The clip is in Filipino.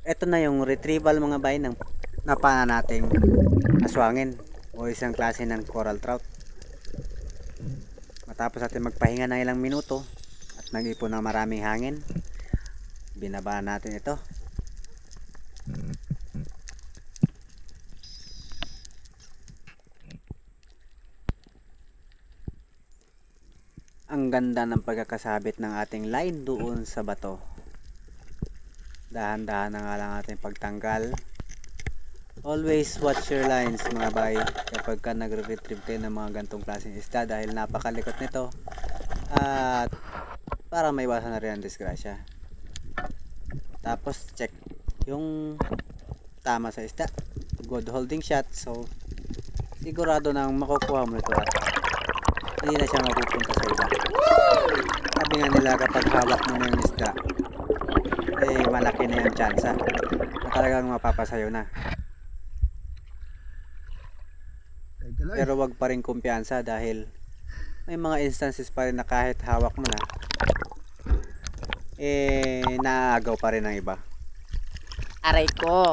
Ito na yung retrieval mga bay ng napana nating aswangin o isang klase ng coral trout. Matapos natin magpahinga ng ilang minuto at nag-ipon ng maraming hangin, binaba natin ito. Ang ganda ng pagkakasabit ng ating line doon sa bato. Dahan-dahan na nga lang ating pagtanggal. Always watch your lines mga bay kapag ka nagre-retrieve kayo ng mga gantong klaseng isda dahil napakalikot nito at para may iwasan na rin ang disgrasya. Tapos check yung tama sa isda, good holding shot, so sigurado nang makukuha mo ito at hindi na siya mapupunta sa iba. Sabi nga nila kapag hawak mo na yung isda malaki na yung tsansa na talagang mapapasayo na. Pero wag pa rin kumpiyansa dahil may mga instances pa rin na kahit hawak mo na naaagaw pa rin ng iba. Aray ko.